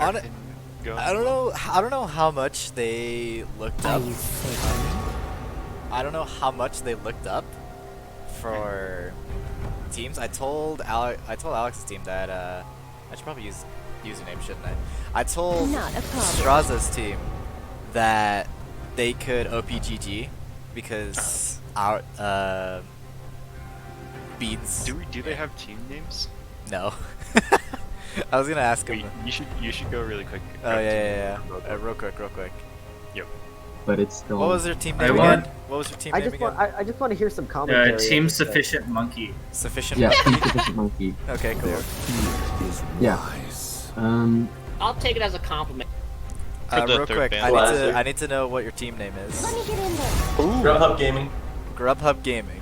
On Everything going I don't well? know. I don't know how much they looked up. I don't know how much they looked up for teams. I told Alex's team that I should probably use username, shouldn't I? I told Not a problem. Straza's team that they could OPGG because our Beans. Do they have team names? No. I was gonna ask him. Wait, you should go really quick. Oh yeah. Real quick. Yep. But it's still. What was their team I name want- again? What was your team I name just again? want I just want to hear some commentary. Team on this, Sufficient Monkey. Sufficient. Yeah, Monkey? Team Sufficient Monkey. Okay, cool. Yeah. I'll take it as a compliment. For the Real third quick, band. I need to know what your team name is. Let me get in there. Grubhub Gaming. Grubhub Gaming.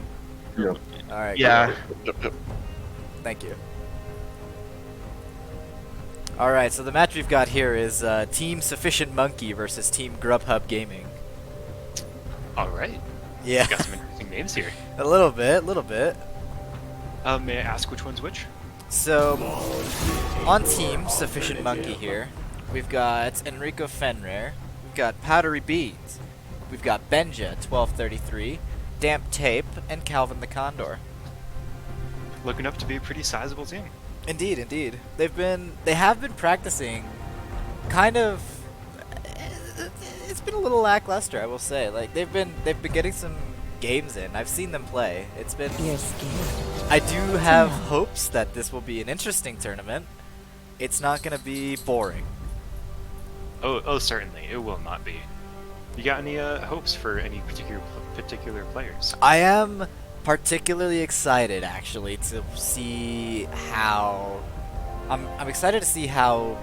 Yep. All right. Yeah. cool. Thank you. All right, so the match we've got here is Team Sufficient Monkey versus Team Grubhub Gaming. All right. Yeah, Got some interesting names here. a little bit. May I ask which one's which? So, on Team Sufficient Monkey here, we've got Enrico Fenrir, we've got Powdery Beans, we've got Benja 1233, Damp Tape, and Calvin the Condor. Looking up to be a pretty sizable team. Indeed. They have been practicing kind of. It's been a little lackluster, I will say. Like they've been getting some games in. I've seen them play. It's been. You're scared. I do have hopes that this will be an interesting tournament. It's not gonna be boring. Oh, certainly it will not be. You got any hopes for any particular players? I am particularly excited actually to see how I'm excited to see how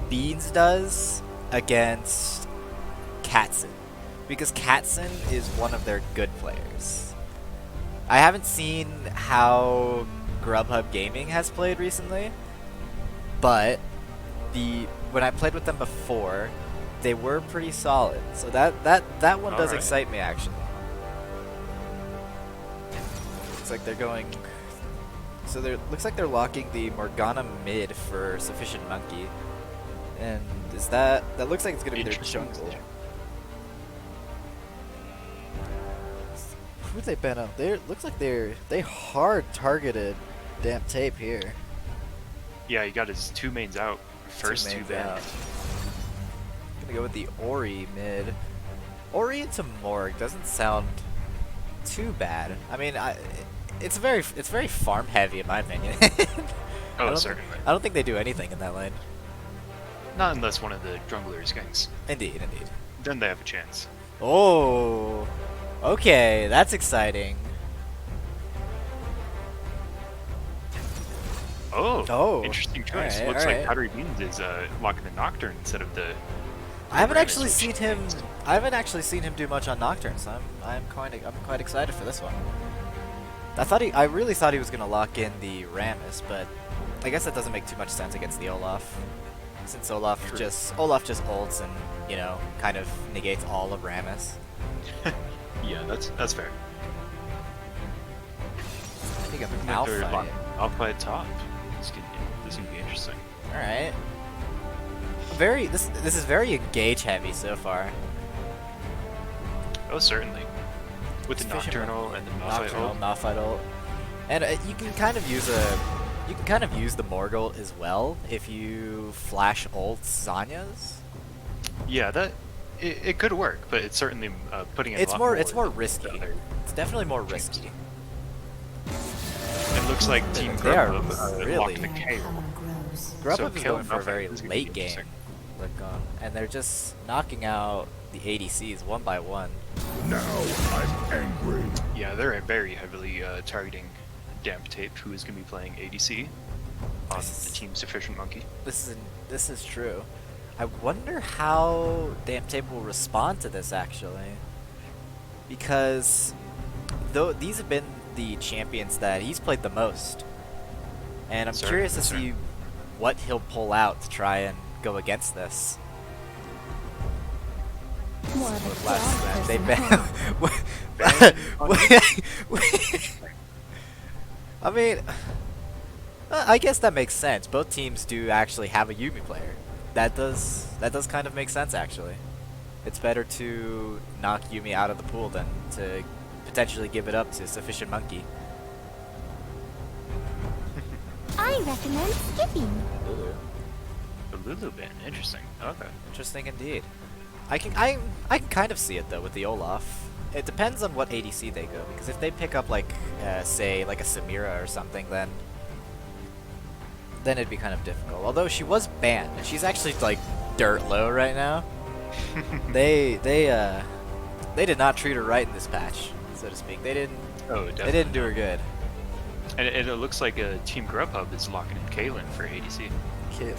Beans does against Katzen, because Katzen is one of their good players. I haven't seen how Grubhub Gaming has played recently, but when I played with them before, they were pretty solid. So that one does Alright. excite me actually. Looks like they're going. So looks like they're locking the Morgana mid for Sufficient Monkey, and is that looks like it's gonna be their Interesting. jungle. Who'd they ban out? Looks like they hard targeted Damp Tape here. Yeah, he got his two mains out. First two mains banned. out. Gonna go with the Ori mid. Ori into Morg doesn't sound too bad. I mean, it's very farm heavy in my opinion. Oh, don't certainly. I don't think they do anything in that lane. Not unless one of the junglers ganks. Indeed. Then they have a chance. Oh, okay, that's exciting. Oh, interesting choice. Alright, Looks alright. like Powdery Beans is locking the Nocturne instead of the. I haven't Rammus, actually which seen him. I haven't actually seen him do much on Nocturne, so I'm quite excited for this one. I really thought he was gonna lock in the Rammus, but I guess that doesn't make too much sense against the Olaf, since Olaf True. just ults and kind of negates all of Rammus. Yeah, that's fair. I think I'm Like they're Malphite. Alpha at top. This can be interesting. All right. This is very engage heavy so far. Oh, certainly. With the Sufficient Nocturnal and the Malphite Nocturnal, ult. Malphite ult. And you can kind of use the Morg ult as well if you flash ult Zanya's. Yeah, it could work, but it's certainly putting in a It's lot more than risky. the other It's definitely more teams. risky. It looks like Team They are Grubhub really- locked the KO. Grubhub So is kill going for a Malphite very is gonna be late game interesting. look on, and they're just knocking out the ADCs one by one. Yeah, they're very heavily targeting Damp Tape, who is going to be playing ADC on the Team Sufficient Monkey. This is true. I wonder how Damp Tape will respond to this actually, because though these have been the champions that he's played the most, and I'm Certainly, curious to see certainly. what he'll pull out to try and go against this. More of a Last dog match, they person, huh? I mean, I guess that makes sense. Both teams do actually have a Yuumi player. that does kind of make sense actually. It's better to knock Yumi out of the pool than to potentially give it up to Sufficient Monkey. I recommend skipping. Lulu. A Lulu bin, interesting. Okay. Interesting indeed. I can kind of see it though with the Olaf. It depends on what ADC they go, because if they pick up like say like a Samira or something, then it'd be kind of difficult. Although she was banned, and she's actually like dirt low right now. They did not treat her right in this patch, so to speak. They didn't Oh, definitely. they didn't do her good. And it looks like Team Grubhub is locking in Kaylin for ADC. Kid.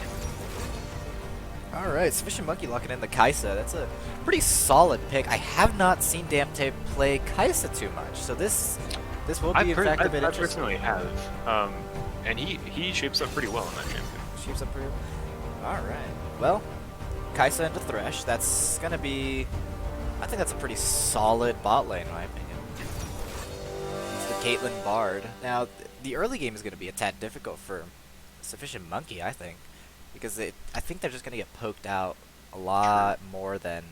Alright, Sufficient Monkey locking in the Kaisa. That's a pretty solid pick. I have not seen Damtape play Kaisa too much, so this will be in fact a bit I interesting. personally have. And he shapes up pretty well on that champion. Shapes up pretty well. Alright. Well, Kaisa into Thresh. That's gonna be... I think that's a pretty solid bot lane, in my opinion. It's the Caitlyn Bard. Now, the early game is gonna be a tad difficult for Sufficient Monkey, I think. Because I think they're just gonna get poked out a lot more than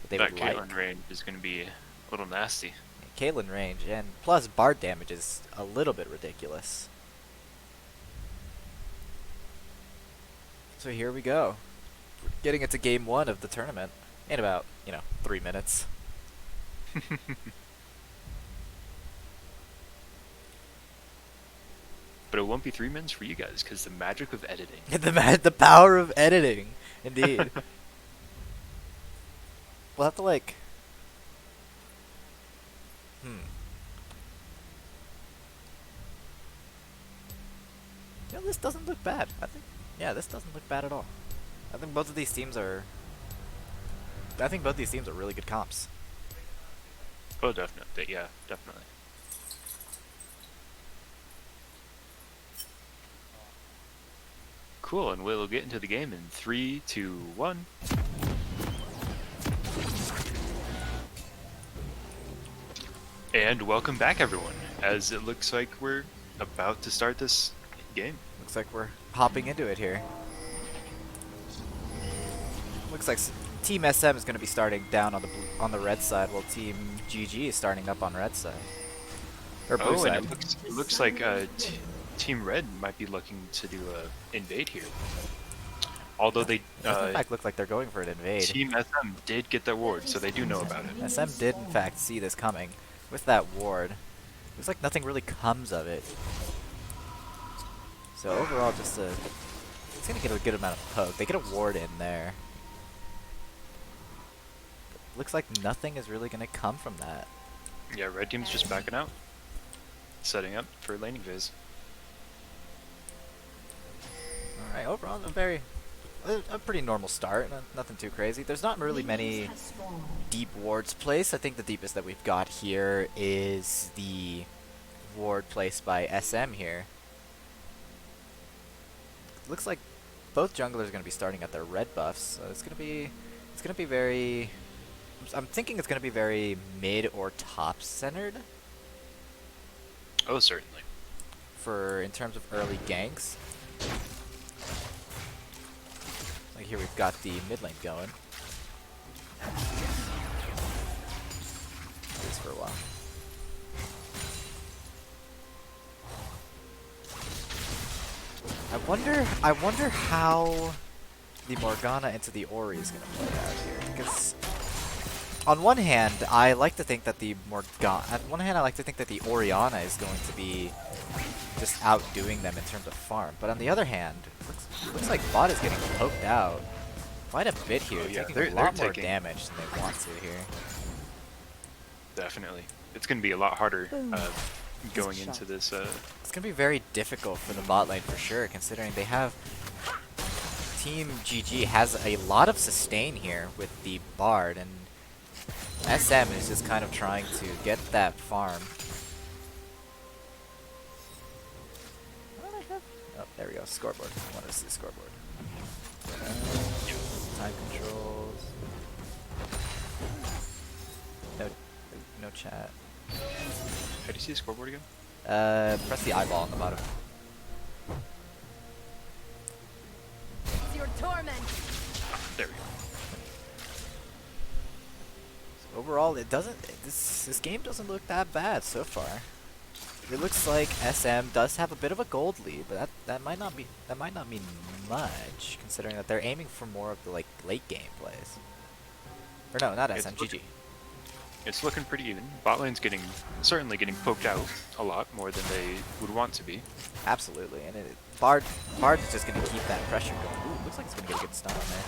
they That would like. Caitlyn range is going to be a little nasty. Caitlyn range, and plus Bard damage is a little bit ridiculous. So here we go. We're getting into game 1 of the tournament in about, 3 minutes. But it won't be 3 minutes for you guys because the magic of editing. The power of editing, indeed. We'll have to this doesn't look bad. Yeah, this doesn't look bad at all. I think both these teams are really good comps. Oh, definitely. Yeah, definitely. Cool, and we'll get into the game in 3, 2, 1. And welcome back, everyone, as it looks like we're about to start this game. Looks like we're hopping into it here. Looks like Team SM is going to be starting down on the red side, while Team GG is starting up on red side. Or blue Oh, side. and it looks like Team Red might be looking to do a invade here. Although they Doesn't in fact look like they're going for an invade. Team SM did get that ward, so they do know about it. SM did in fact see this coming with that ward. Looks like nothing really comes of it. So overall, it's gonna get a good amount of poke. They get a ward in there. Looks like nothing is really gonna come from that. Yeah, Red Team's just backing out, setting up for laning phase. Alright, overall a pretty normal start, nothing too crazy. There's not really many deep wards placed. I think the deepest that we've got here is the ward placed by SM here. Looks like both junglers are going to be starting at their red buffs, so it's going to be very... I'm thinking it's going to be very mid or top centered Oh, certainly. in terms of early ganks. Like here we've got the mid lane going. At least for a while. I wonder how the Morgana into the Ori is going to play out here, because on one hand, I like to think that the Orianna is going to be just outdoing them in terms of farm. But on the other hand, looks like bot is getting poked out quite a bit here, Oh, yeah, taking they're a lot more taking- damage than they want to here. Definitely. It's going to be a lot harder going into this. It's going to be very difficult for the bot lane for sure, considering they have... Team GG has a lot of sustain here with the Bard, and SM is just kind of trying to get that farm. What do I have? Oh, there we go. Scoreboard. I wanted to see the scoreboard. Time controls. No chat. How do you see the scoreboard again? Press the eyeball on the bottom. It's your torment. There we go. Overall, it doesn't. This game doesn't look that bad so far. It looks like SM does have a bit of a gold lead, but that might not mean much, considering that they're aiming for more of the like late game plays. Or no, not SM, GG. It's looking pretty even. Bot lane's certainly getting poked out a lot more than they would want to be. Absolutely, and Bard is just gonna keep that pressure going. Ooh, looks like it's gonna get a good stun on there.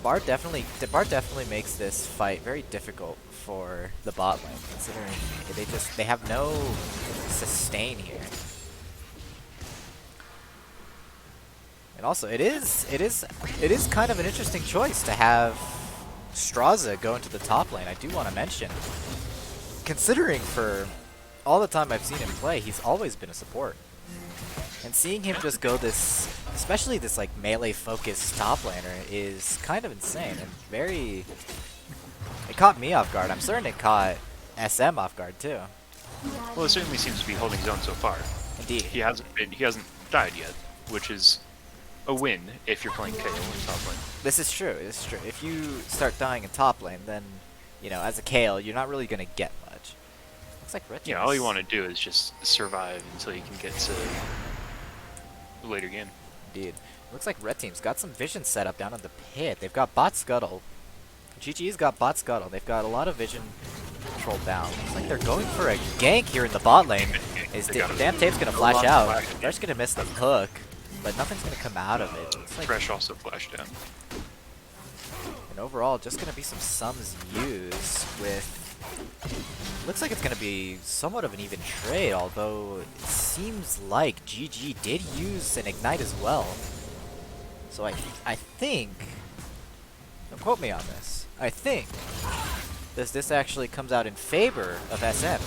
Bard definitely makes this fight very difficult for the bot lane, considering they have no sustain here. And also, it is kind of an interesting choice to have Straza go into the top lane. I do want to mention, considering for all the time I've seen him play, he's always been a support. And seeing him just go this, especially this like melee focused top laner, is kind of insane and very. It caught me off guard. I'm certain it caught SM off guard too. Well, it certainly seems to be holding his own so far. Indeed. He hasn't died yet, which is a win if you're playing KO in top lane. This is true. This is true. If you start dying in top lane, then as a Kayle, you're not really gonna get much. Looks like Red Team. Yeah, all you want to do is just survive until you can get to the later game. Indeed. Looks like Red Team's got some vision set up down in the pit. They've got bot scuttle. GG's got bot scuttle. They've got a lot of vision controlled down. Looks like they're going for a gank here in the bot lane. Damn Tape's gonna flash out. They're just gonna miss the hook, but nothing's gonna come out of it. Looks like Fresh also flashed down. And overall, just gonna be some sums used with. Looks like it's gonna be somewhat of an even trade, although it seems like GG did use an ignite as well. So I think. Don't quote me on this. I think this actually comes out in favor of SM.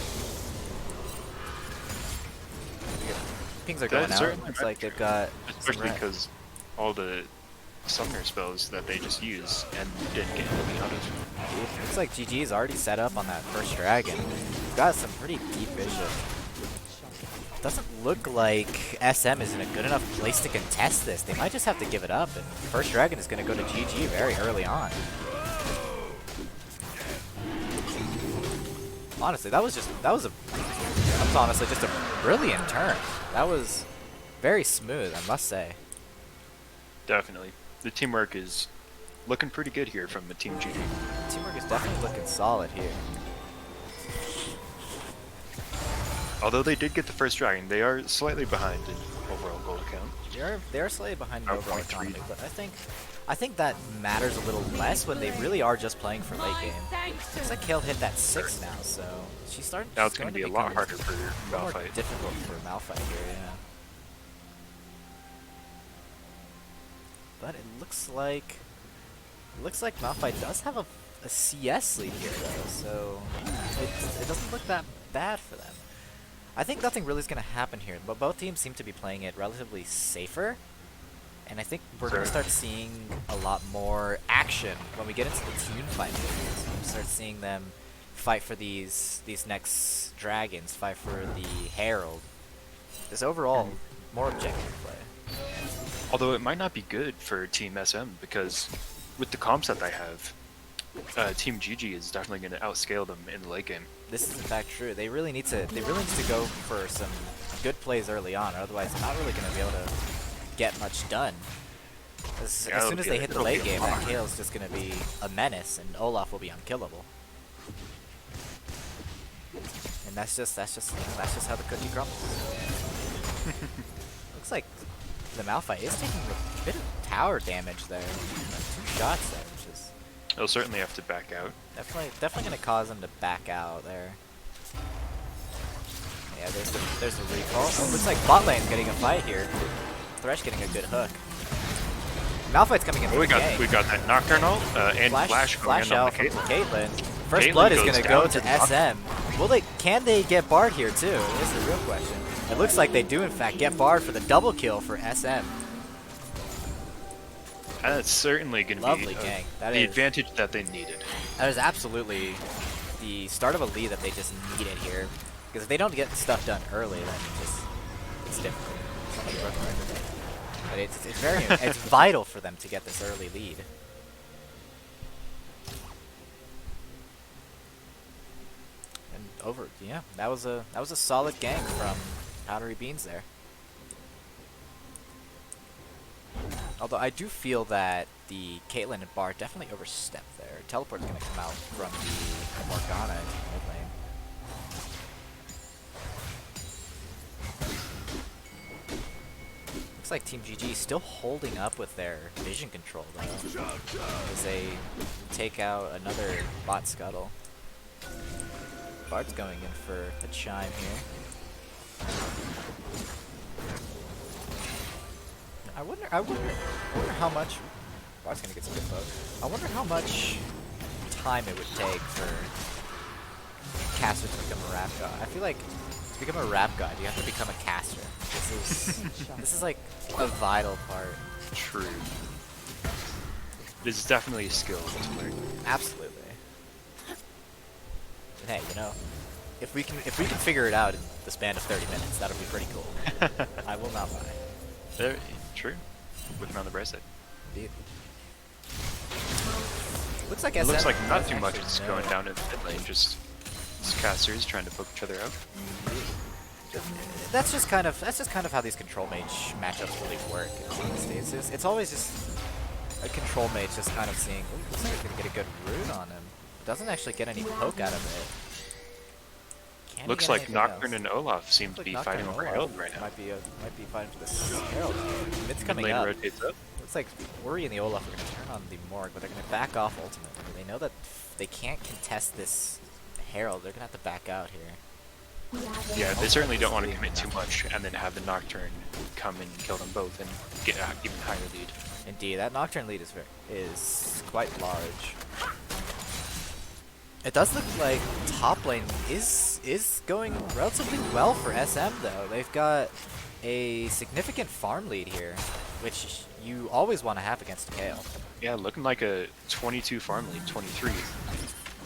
Pings are going out. Looks like they've got. Especially because all the summoner spells that they just use and didn't get anything out of. Looks like GG's already set up on that first dragon. He's got some pretty deep vision. Doesn't look like SM is in a good enough place to contest this. They might just have to give it up, and first dragon is going to go to GG very early on. Honestly, that was honestly just a brilliant turn. That was very smooth, I must say. Definitely. The teamwork is looking pretty good here from the Team GG. Teamwork is definitely looking solid here. Although they did get the first dragon, they are slightly behind in overall gold count. They're slightly behind in Oh, overall 0.3. economy, but I think that matters a little less when they really are just playing for late game. Looks like Kayle hit that 6 now, so she's starting. Now it's going to be a lot harder for more Malphite. difficult for Malphite here, yeah. But it looks like Malphite does have a CS lead here though, so it doesn't look that bad for them. I think nothing really is going to happen here, but both teams seem to be playing it relatively safer, and I think we're going to start seeing a lot more action when we get into the team fight. We start seeing them fight for these next dragons, fight for the Herald. This overall more objective play. Although it might not be good for Team SM because with the comps that they have, Team GG is definitely going to outscale them in the late game. This is in fact true. They really need to go for some good plays early on, otherwise they're not really going to be able to get much done. As soon as they hit the late game, that Kayle's just going to be a menace, and Olaf will be unkillable. And that's just how the cookie crumbles. Looks like the Malphite is taking a bit of tower damage there. 2 shots there, which is They'll certainly have to back out. definitely going to cause them to back out there. Yeah, there's the recall. Oh, looks like bot lane's getting a fight here. Thresh getting a good hook. Malphite's coming in for We the gank. got that Nocturnal and Flash going in on out the from Caitlyn. Caitlyn. First Caitlyn blood is goes going to down go to to the SM. Can they get Bard here too? Is the real question. It looks like they do in fact get Bard for the double kill for SM. And that's certainly going to Lovely be gank. the advantage that they needed. That is absolutely the start of a lead that they just needed here. Because if they don't get stuff done early, then it's difficult. Somebody broke the record. But it's very it's vital for them to get this early lead. And yeah, that was a solid gank from Powdery Beans there. Although I do feel that the Caitlyn and Bard definitely overstepped there. Teleport's gonna come out from the Morgana in mid lane. Looks like Team GG still holding up with their vision control though, as they take out another bot scuttle. Bard's going in for a chime here. I wonder how much. Bard's gonna get some good poke. I wonder how much time it would take for caster to become a rap god. I feel like to become a rap god, you have to become a caster. This is like a vital part. True. This is definitely a skill to learn. Absolutely. And hey, you know, if we can figure it out in the span of 30 minutes, that'll be pretty cool. I will not lie. There, true. Looking on the bright side. Indeed. Looks like It looks SM like not does too much actually is know. going down in the mid lane, just casters trying to poke each other out. That's just kind of how these control mage matchups really work. It's always just a control mage just kind of seeing, ooh, looks like he's gonna get a good root on him. Doesn't actually get any poke out of it. Can he Looks get like anything Nocturne else? and Olaf seem to Looks be like fighting Nocturne over and Herald Olaf right now. Might be fighting for this Herald. Mid's Mid coming lane up. rotates up. Looks like Uri and the Olaf are going to turn on the Morg, but they're going to back off ultimately. They know that they can't contest this Herald. They're going to have to back out here. Yeah, they certainly don't want to commit too much and then have the Nocturne come and kill them both and get an even higher lead. Indeed, that Nocturne lead is quite large. It does look like top lane is going relatively well for SM though. They've got a significant farm lead here, which you always want to have against Kayle. Yeah, looking like a 22 farm lead, 23.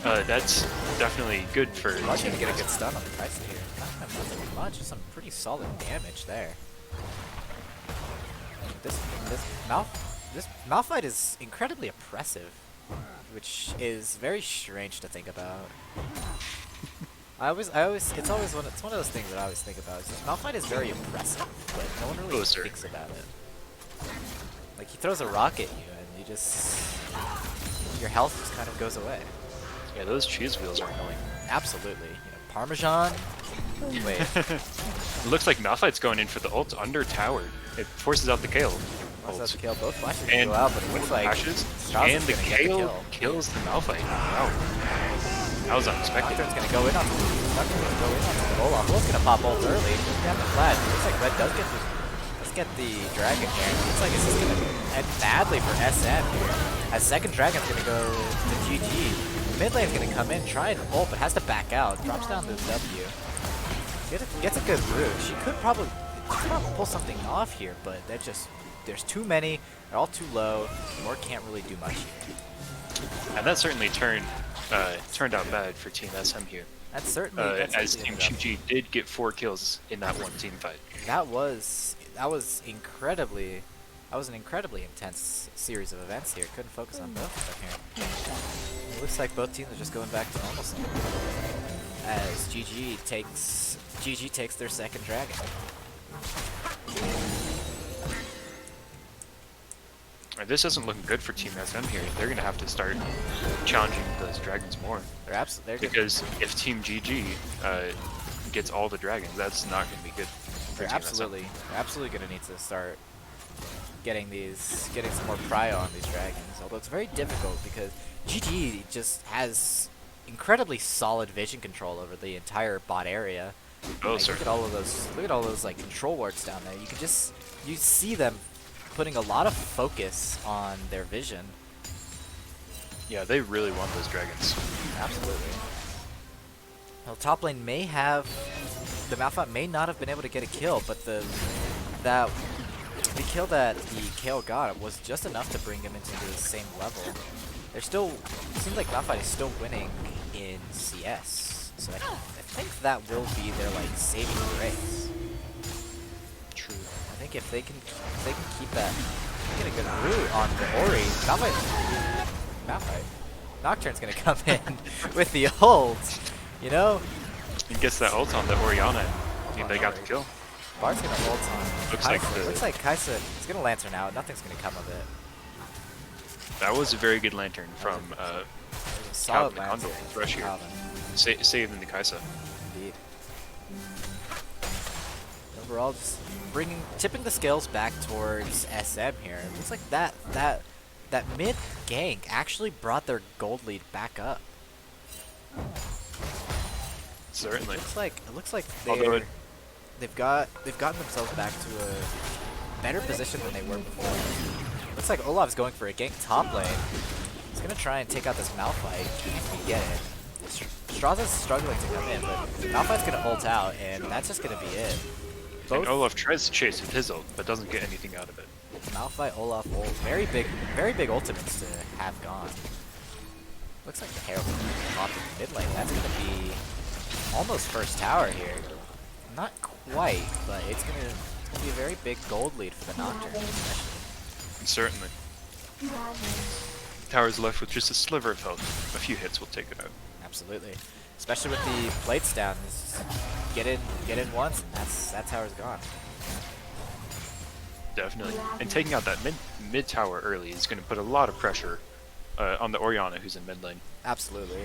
That's definitely good for. Bard's gonna get a good stun on the Kai'Sa here. Not that much, just some pretty solid damage there. This Malphite is incredibly oppressive, which is very strange to think about. It's one of those things that I always think about. Is just Malphite is very oppressive, but no one really Closer. thinks about it. Like he throws a rock at you, and your health just kind of goes away. Yeah, those cheese wheels are annoying. Absolutely. You know, Parmesan. Wait. It looks like Malphite's going in for the ult under tower. It forces out the Kayle. Wants ult. to kill both flashes And go out, but it looks like flashes, Strauss and is the gonna get Kayle kill. kills the Malphite. Wow. That was unexpected. Nocturne's gonna go in on the Olaf. Wolf's gonna pop ult early. Doesn't have the flash. It looks like Red does get the dragon here. It looks like it's just gonna end badly for SM here. As second dragon's gonna go to GG. Mid lane's gonna come in, try and ult, but has to back out. Drops down to the W. Gets a good root. She could probably pull something off here, but there's too many. They're all too low. Morg can't really do much here. And that certainly turned out bad for Team SM here. That's certainly As Team GG did get 4 kills in that one team fight. That was an incredibly intense series of events here. Couldn't focus on both of them here. It looks like both teams are just going back to normalcy as GG takes their second dragon. This isn't looking good for Team SM here. They're going to have to start challenging those dragons more. They're Because if Team GG gets all the dragons, that's not going to be good for Team SM. they're absolutely gonna need to start getting some more prio on these dragons. Although it's very difficult because GG just has incredibly solid vision control over the entire bot area. Oh, Like, sir. look at all those like control wards down there. You see them putting a lot of focus on their vision. Yeah, they really want those dragons. Absolutely. Well, top lane may have the Malphite may not have been able to get a kill, but the kill that the Kayle got was just enough to bring him into the same level. It seems like Malphite is still winning in CS, so I think that will be their like saving grace. True. I think think if they can keep that, get a good root on the Ori, Malphite. Nocturne's gonna come in with the ult, you know? He gets that ult on the Orianna. I think they got the Ori. kill. Bard's gonna ult on Looks like Kai'Sa. the- Looks like Kai'Sa is gonna Lantern out. Nothing's gonna come of it. That was a very good lantern from It was a solid Calvin Lantern. Condor, Rush here. Calvin, saving the Kai'Sa. indeed. Overall, just tipping the scales back towards SM here. It looks like that mid gank actually brought their gold lead back up. Certainly. It looks like Although they've gotten themselves back to a better position than they were before. Looks like Olaf's going for a gank top lane. He's gonna try and take out this Malphite if he can get it. Straza's struggling to come in, but Malphite's gonna ult out, and that's just gonna be it. and Olaf tries to chase with his ult, but doesn't get anything out of it. Malphite, Olaf, ult. Very big ultimates to have gone. Looks like the Herald popped in the mid lane. That's gonna be almost first tower here. Not quite, but it's gonna be a very big gold lead for the Nocturne, especially. Certainly. Tower's left with just a sliver of health. A few hits will take it out. Absolutely. Especially with the plates down. Just get in once, and that tower's gone. Definitely. And taking out that mid tower early is going to put a lot of pressure on the Orianna who's in mid lane. Absolutely.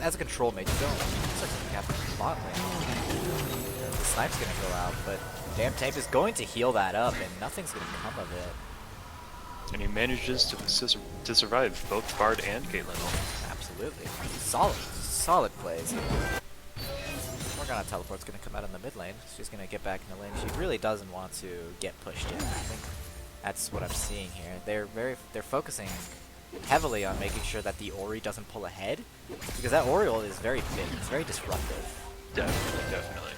As a control mage, you don't start to have the bot lane. The snipe's gonna go out, but Damn Tape is going to heal that up, and nothing's gonna come of it. And he manages to survive both Bard and Caitlyn. Absolutely. Solid plays. Morgana Teleport's gonna come out in the mid lane. She's gonna get back in the lane. She really doesn't want to get pushed in. I think that's what I'm seeing here. They're focusing heavily on making sure that the Ori doesn't pull ahead, because that Oriole is very big. It's very disruptive. Definitely.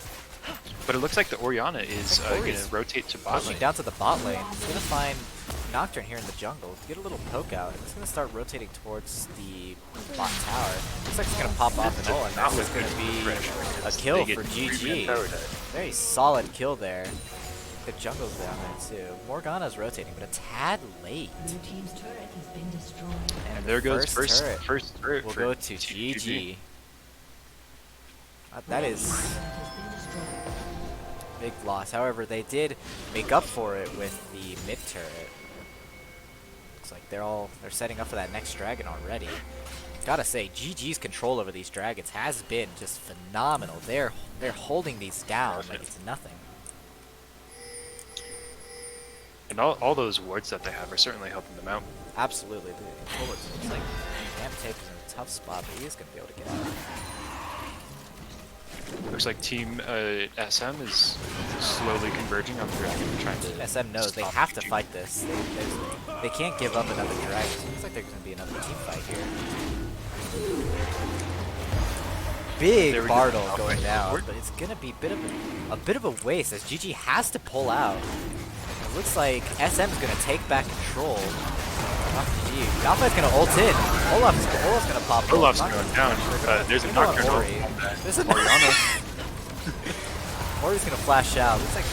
But it looks like the Orianna is going Ori's to rotate to bot Pushing lane. down to the bot lane. He's gonna find Nocturne here in the jungle to get a little poke out. He's gonna start rotating towards the bot tower. Looks like he's gonna pop off an ult, and that's just gonna be a kill for GG. Very solid kill there. The jungle's down there too. Morgana's rotating, but a tad late. Blue team's turret has been destroyed. And there goes first turret Will for go to GG. That is Has been destroyed. big loss. However, they did make up for it with the mid turret. Looks like they're setting up for that next dragon already. Gotta say, GG's control over these dragons has been just phenomenal. They're holding these down like it's nothing. And all those wards that they have are certainly helping them out. Absolutely. The controller looks like Damn Tape is in a tough spot, but he is gonna be able to get out. Looks like Team SM is slowly converging on the dragon, trying to SM knows they stop have to GG. fight this. They can't give up another dragon. So it looks like there's gonna be another team fight here. Big There we go. Bartle going Okay. down, but it's gonna be a bit of a waste as GG has to pull out. It looks like SM's gonna take back control. Malphite's gonna ult in. Olaf's gonna pop. Olaf's Not going gonna- down. There's a Gonna go on Nocturne Ori. ult on that There's a Orianna. Ori's gonna flash out. Looks like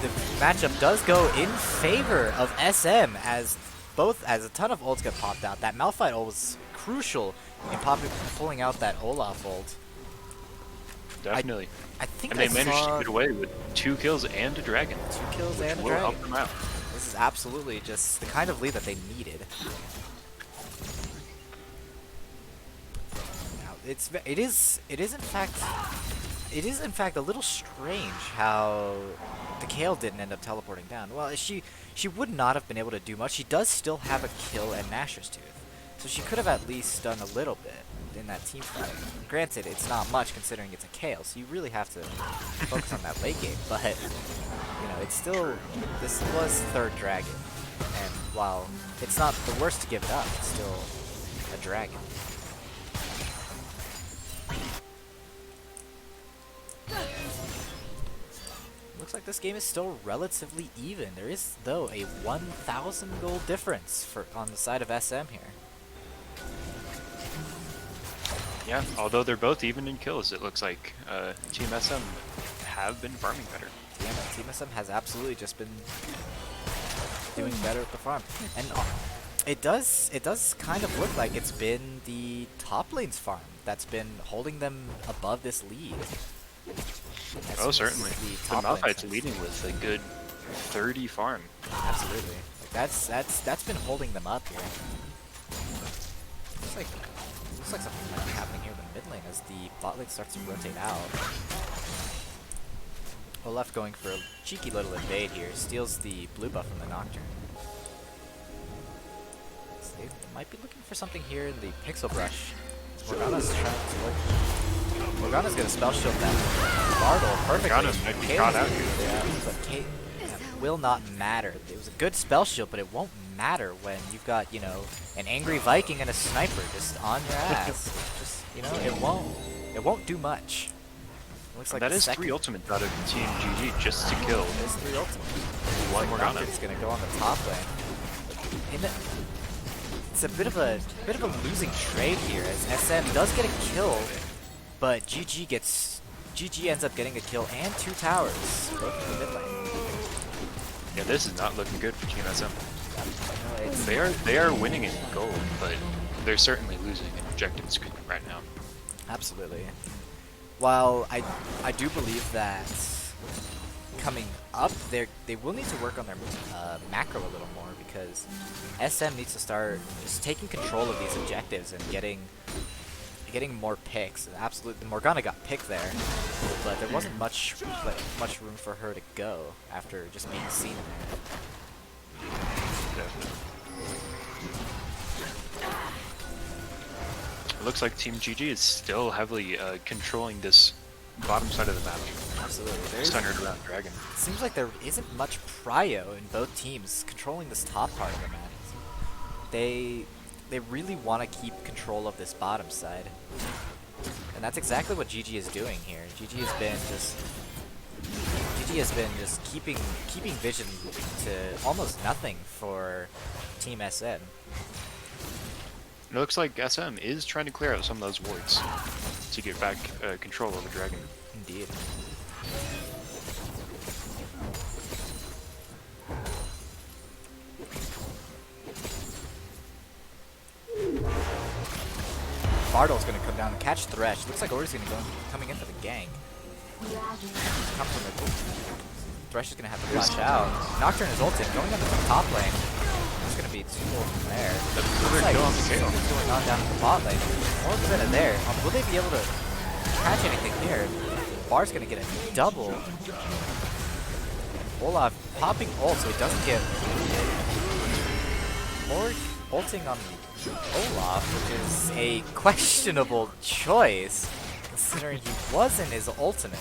the matchup does go in favor of SM as a ton of ults get popped out. That Malphite ult was crucial in pulling out that Olaf ult. Definitely. I think And they I managed saw to get away with 2 kills and a dragon. 2 kills which and a will dragon. help them out. This is absolutely just the kind of lead that they needed. Now, it is in fact a little strange how the Kale didn't end up teleporting down. Well, she would not have been able to do much. She does still have a kill and Nashor's Tooth, so she could have at least done a little bit in that team fight. Granted, it's not much considering it's a Kale, so you really have to focus on that late game, but you know, it's still, this was third dragon, and while it's not the worst to give it up, it's still a dragon. Looks like this game is still relatively even. There is, though, a 1,000 gold difference on the side of SM here. Yeah, although they're both even in kills, it looks like Team SM have been farming better. Team SM has absolutely just been doing better at the farm, and it does kind of look like it's been the top lane's farm that's been holding them above this lead. As soon Oh, as certainly. The top lane Malphite's starts- leading with a good 30 farm. Absolutely. Like that's been holding them up here. Looks like something might be happening here in the mid lane as the bot lane starts to rotate out. Olaf going for a cheeky little invade here, steals the blue buff from the Nocturne. So they might be looking for something here in the Pixel Brush. Morgana's trying to work. Morgana's gonna spell shield that Bardol perfectly. Morgana might be Kaylee's caught out gonna here. do that, but that will not matter. It was a good spell shield, but it won't matter when you've got, you know, an angry Viking and a sniper just on your ass. Just, you know, it won't do much. Looks like That the is second 3 ultimates out of Team GG just to kill There's 3 ultimates. one Like Morgana. Nocturne's gonna go on the top lane. It's a bit of a losing trade here as SM does get a kill, but GG ends up getting a kill and 2 towers, both in the mid lane. Yeah, this is not looking good for Team SM. You know, it's- They are winning in gold, but they're certainly losing in objectives right now. Absolutely. While I do believe that coming up, they will need to work on their macro a little more because SM needs to start just taking control of these objectives and getting more picks. Absolutely, Morgana got picked there, but there wasn't much room for her to go after just being seen there. Definitely. It looks like Team GG is still heavily controlling this bottom side of the map, Absolutely, centered around Dragon. it seems like there isn't much prio in both teams controlling this top part of the map. They really want to keep control of this bottom side, and that's exactly what GG is doing here. GG has been just keeping vision to almost nothing for Team SM. It looks like SM is trying to clear out some of those wards to get back control over Dragon. Indeed. Bardol's gonna come down and catch Thresh. Looks like Ori's gonna go coming in for the gank. Come from the Thresh is gonna have to flash out. Nocturne is ulting, going on to the top lane. It's gonna be 2 from there. Another Looks like kill on the KO. what's going on down in the bot lane. More than in there. Will they be able to catch anything here? Bar's gonna get a double. Olaf popping ult so he doesn't get more ulting on Olaf, which is a questionable choice considering he wasn't his ultimate.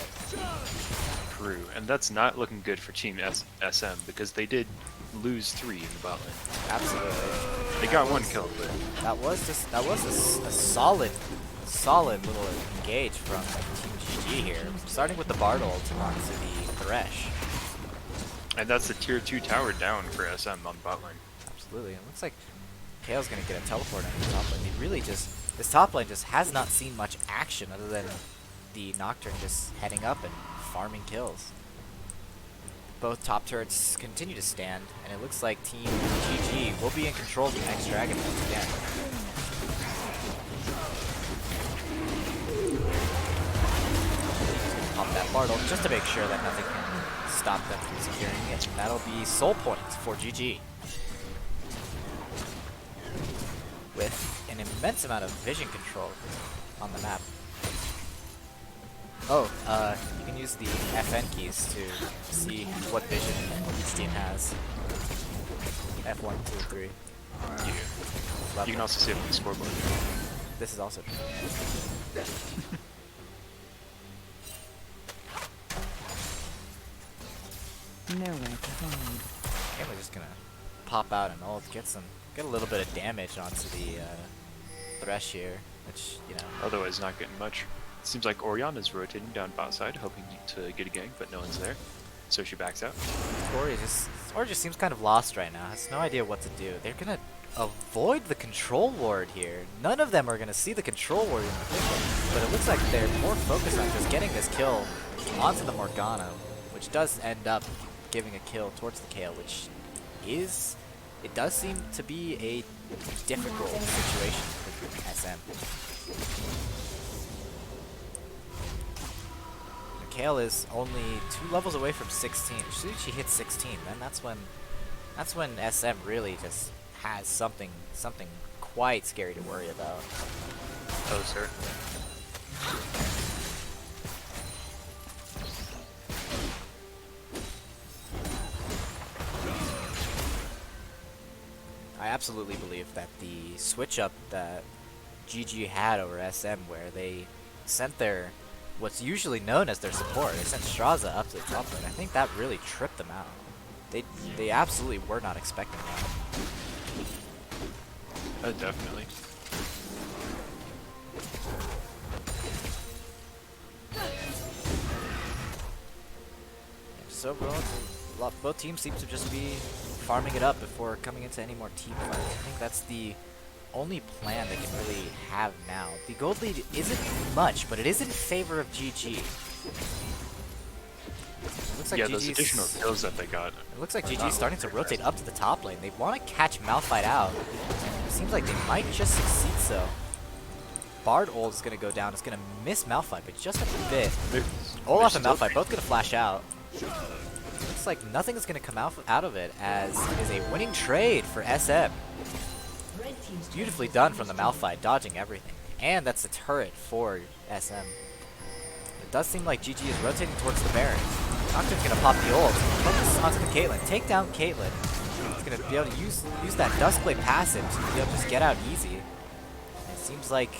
True, and that's not looking good for Team SM because they did lose 3 in the bot lane. Absolutely. They got 1 kill, but That was a solid little engage from Team GG here. Starting with the Bard ult onto the Thresh. and that's the tier 2 tower down for SM on the bot lane. Absolutely. It looks like Kale's gonna get a teleport on the top lane. He really this top lane just has not seen much action other than the Nocturne just heading up and farming kills. Both top turrets continue to stand, and it looks like Team GG will be in control of the next dragon once again. Pop that Bartle just to make sure that nothing can stop them from securing it. And that'll be soul points for GG. With an immense amount of vision control on the map. Oh, you can use the FN keys to see what vision each team has. F1, 2, 3. Yeah. Love You can it. also see it on the scoreboard. This is also true. Nowhere to hide. And we're just gonna pop out and ult, get a little bit of damage onto the Thresh here, which, you know, Otherwise, not getting much. Seems like Oriana's rotating down bot side, hoping to get a gank, but no one's there. So she backs out. Tori just seems kind of lost right now. Has no idea what to do. They're gonna avoid the control ward here. None of them are gonna see the control ward in particular, but it looks like they're more focused on just getting this kill onto the Morgana, which which does end up giving a kill towards the Kale, which is, it does seem to be a difficult situation for SM. The Kale is only 2 levels away from 16. As soon as she hits 16, then that's when SM really just has something quite scary to worry about. Oh, certainly. I absolutely believe that the switch up that GG had over SM, where they sent their, what's usually known as their support, they sent Straza up to the top lane, I think that really tripped them out. They absolutely were not expecting that. Definitely. So both teams seem to just be farming it up before coming into any more team fights. I think that's the only plan they can really have now. The gold lead isn't much, but it is in favor of GG. It looks like Yeah, GG's, those additional kills that they got. it looks like GG is starting to rotate up to the top lane. They want to catch Malphite out. And it seems like they might just succeed so. Bard ult is going to go down. It's going to miss Malphite, but just a bit. Olaf and Malphite both going to flash out. Looks like nothing is going to come out of it, as it is a winning trade for SM. Red team's Beautifully done from the Malphite, dodging everything. And that's the turret for SM. It does seem like GG is rotating towards the Baron. Nocturne's going to pop the ult. Focus onto the Caitlyn. Take down Caitlyn. He's going to be able to use that Duskblade passive to be able to just get out easy. And it seems like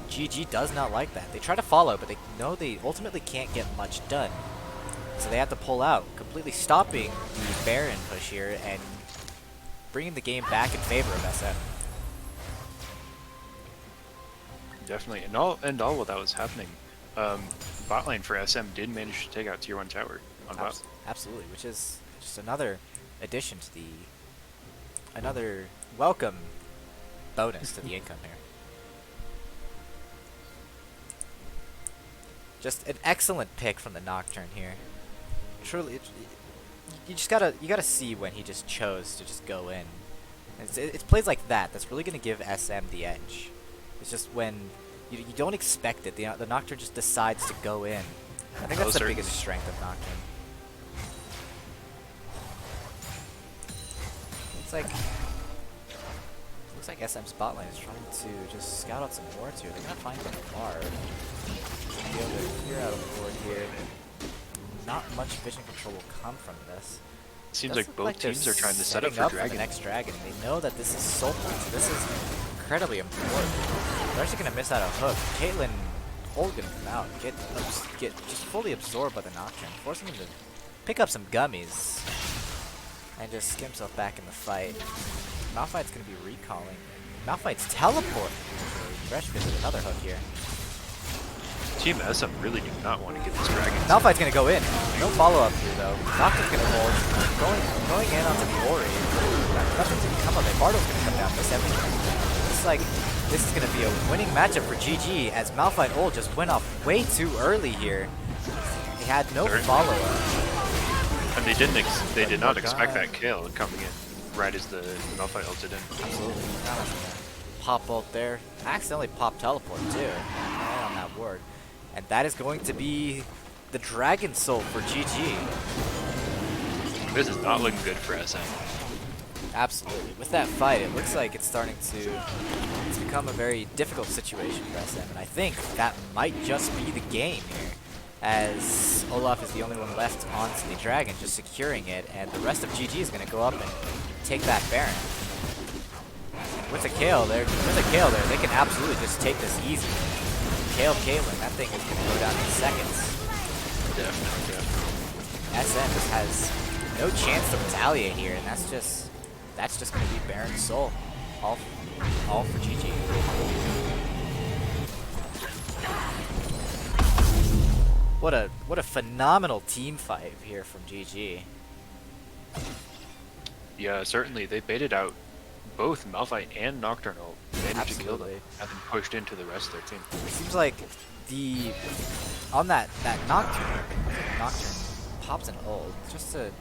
GG does not like that. They try to follow, but they know they ultimately can't get much done. So they have to pull out, completely stopping the Baron push here and bringing the game back in favor of SM. Definitely. And all while that was happening, bot lane for SM did manage to take out tier 1 tower on bot. Absolutely, which is just another addition to another welcome bonus to the income here. Just an excellent pick from the Nocturne here. Truly, you gotta see when he just chose to just go in. It's plays like that that's really gonna give SM the edge. It's just when you don't expect it, the Nocturne just decides to go in. I think that's the biggest strength of Nocturne. Looks like SM's bot lane is trying to just scout out some wards here. They're gonna find a Bard. Be able to clear out a ward here. Not much vision control will come from this. Seems Does like look both they're teams are trying to set up setting for the Dragon. next Dragon. They know that this is soul point, so this is incredibly important. They're actually gonna miss out a hook. Caitlyn Ult gonna come out, get just fully absorbed by the Nocturne, forcing him to pick up some gummies and just get himself back in the fight. Malphite's gonna be recalling. Malphite's teleport. Thresh gets another hook here. Team SM really do not want to get this Dragon. Malphite's gonna go in. No follow-up here though. Nocturne's gonna hold. Going in onto the Ori. Nothing's gonna come of it. Bardo's gonna come down, miss everything. Looks like this is gonna be a winning matchup for GG, as Malphite ult just went off way too early here. He had no follow-up. And they did not expect that kill coming in right as the Malphite ulted in. Absolutely. Pop ult there. Accidentally pop teleport too. Right on that ward. And that is going to be the Dragon Soul for GG. This is not looking good for SM. Absolutely. With that fight, it looks like it's starting to become a very difficult situation for SM. And I think that might just be the game here, as Olaf is the only one left onto the Dragon, just securing it, and the rest of GG is going to go up and take that Baron. With a Kayle there, they can absolutely just take this easy. Kayle Caitlyn, that thing is going to go down in seconds. Definitely. SM just has no chance to retaliate here, and that's just going to be Baron's soul, all for GG. What a phenomenal team fight here from GG. Yeah, certainly they baited out both Malphite and Nocturnal. Managed to kill them, and then pushed into the rest of their team. It seems like on that Nocturne pops an ult just to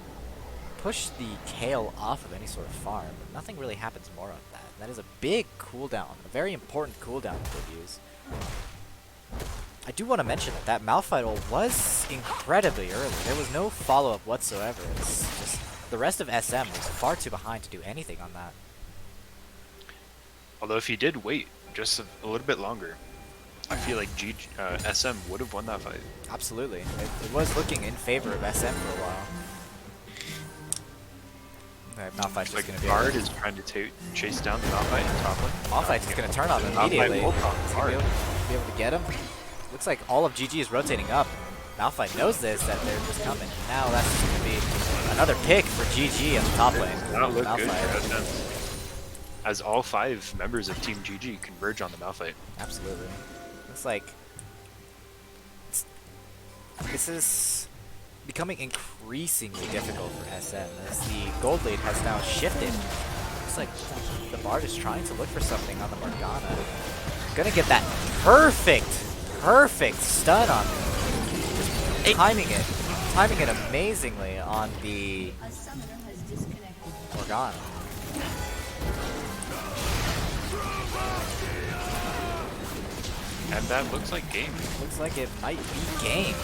push the Kale off of any sort of farm. Nothing really happens more of that. That is a big cooldown, a very important cooldown to use. I do want to mention that that Malphite ult was incredibly early. There was no follow-up whatsoever. It's just the rest of SM was far too behind to do anything on that. Although if he did wait just a little bit longer, I feel like SM would have won that fight. Absolutely. It was looking in favor of SM for a while. Alright, Malphite's just Like going to be Bard is trying to chase down the Malphite in top lane. Malphite's just going to turn on him Malphite immediately. will pop He's gonna hard. be able to get him. Looks like all of GG is rotating up. Malphite knows this, that they're just coming. Now that's going to be another pick for GG on the top lane. That'll look good Malphite. for SM. As all 5 members of Team GG converge on the Malphite. Absolutely. It's like... This is becoming increasingly difficult for SM as the gold lead has now shifted. Looks like the Bard is trying to look for something on the Morgana. Gonna get that perfect stun on him. Just timing it amazingly on the A summoner has disconnected. Morgana. And that looks like game. Looks like it might be game.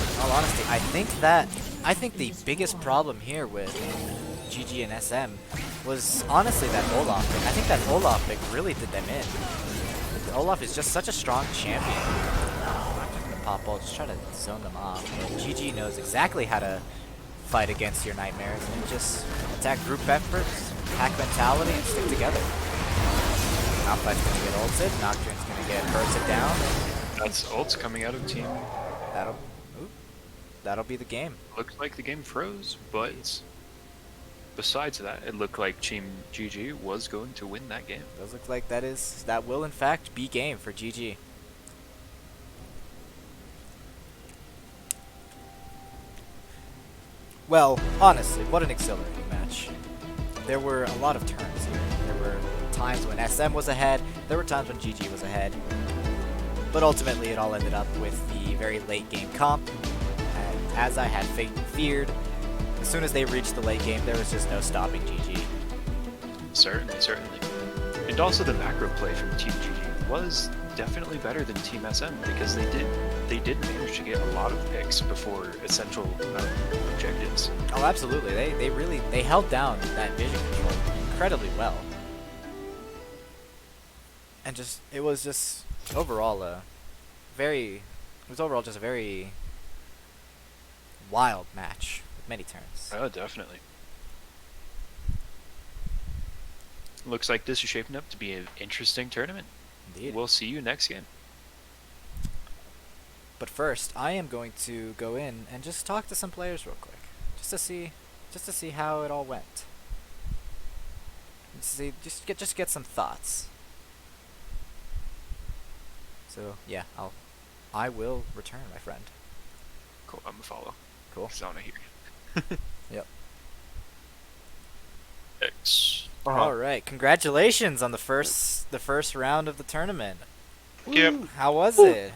In all honesty, I think the biggest problem here with GG and SM was honestly that Olaf pick. I think that Olaf pick really did them in. Olaf is just such a strong champion. I'm gonna pop ult, just try to zone them off. But GG knows exactly how to fight against your nightmares and just attack group efforts, pack mentality, and stick together. Malphite's gonna get ulted, Nocturne's gonna get bursted down. That's ults coming out of team. That'll be the game. Looks like the game froze, but besides that, it looked like Team GG was going to win that game. Does look like that will in fact be game for GG. Well, honestly, what an exhilarating match. There were a lot of turns here. There were times when SM was ahead, there were times when GG was ahead. But ultimately it all ended up with the very late game comp. And as I had feared, as soon as they reached the late game, there was just no stopping GG. Certainly. And also the macro play from Team GG was definitely better than Team SM because they did manage to get a lot of picks before essential objectives. Oh, absolutely. They held down that vision control incredibly well. And it was overall just a very wild match with many turns. Oh, definitely. Looks like this is shaping up to be an interesting tournament. Indeed. We'll see you next game. But first, I am going to go in and just talk to some players real quick, just to see how it all went. Just get some thoughts. So yeah, I will return, my friend. Cool, I'm gonna follow. Cool. Zona here. Yep. X. All right, congratulations on the first round of the tournament. Yep. How was it?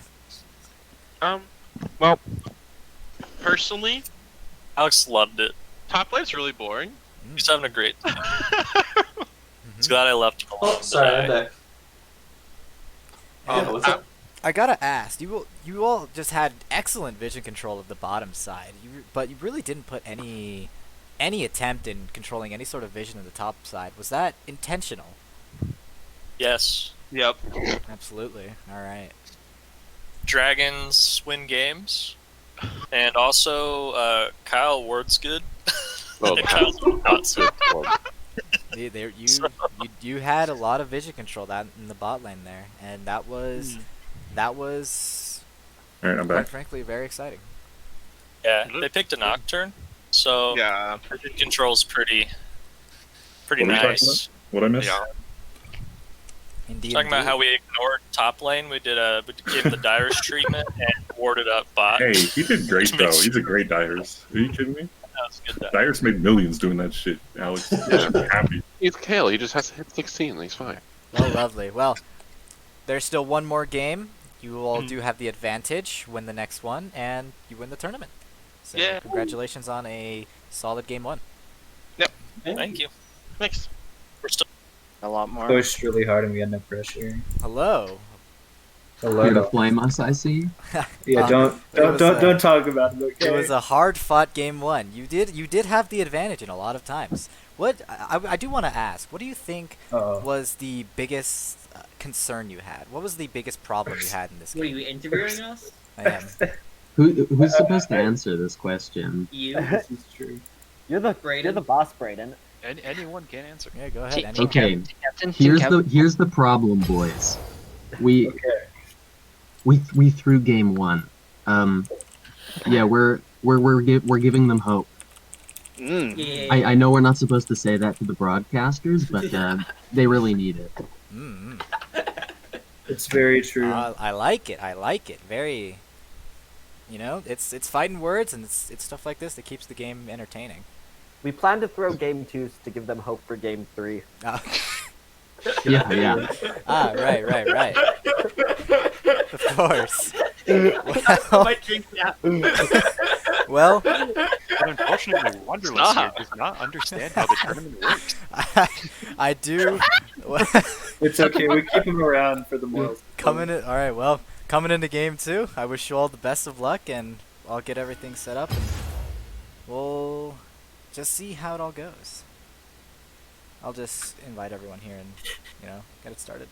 Well, personally, Alex loved it. Top lane's really boring. He's having a great time. He's glad I left him alone. Oh, sorry, I'm back. Yeah, what's up? I gotta ask, you all just had excellent vision control of the bottom side, but you really didn't put any attempt in controlling any sort of vision of the top side. Was that intentional? Yes. Yep. Absolutely. All right. Dragons win games. And also, Kyle Ward's good. Well, And Kyle's not so You had a lot of vision control that in the bot lane there, and that was All right, I'm quite back. frankly very exciting. Yeah, they picked a Nocturne, so yeah, vision control's pretty What are we talking nice. What I missed? Yeah. Indeed. Talking about indeed. how we ignored top lane, we gave him the Dyrus treatment and warded up bot. Hey, he did great though. He's a great Dyrus. Are you kidding me? That was good. Dyrus made millions doing that shit, Alex. I'm happy. he's Kale. He just has to hit 16. He's fine. Well, lovely. Well, there's still one more game. you all do have the advantage. Win the next one, and you win the tournament. So Yeah. congratulations on a solid game 1. Thank you. Thanks. We're still A lot more. Pushed really hard and we had no pressure. Hello. Hello. Here to flame us, I see. Yeah, don't talk about it. Okay. It was a hard-fought game 1. You did have the advantage in a lot of times. What I do want to ask, what do you think was the biggest concern you had? What was the biggest problem you had in this What are game? you interviewing us? I am. Who's supposed to answer this question? You. This is true. You're the Braden. boss, Braden. Anyone can answer. Yeah, go ahead. anyone. Okay, Captain, here's the problem, boys. We threw game 1. Yeah, we're giving them hope. Yeah. I know we're not supposed to say that to the broadcasters, but they really need it. Mm-hmm. It's very true. I like it. I like it. Very. You know, it's fighting words, and it's stuff like this that keeps the game entertaining. We plan to throw game 2 to give them hope for game 3. Yeah. Right. Of course. My drink now. Well, But unfortunately, Wanderlust here does not understand how the tournament works. I do. It's okay. We keep him around for the morals. Coming in. All right. Well, coming into game 2, I wish you all the best of luck, and I'll get everything set up, and we'll just see how it all goes. I'll just invite everyone here and, get it started.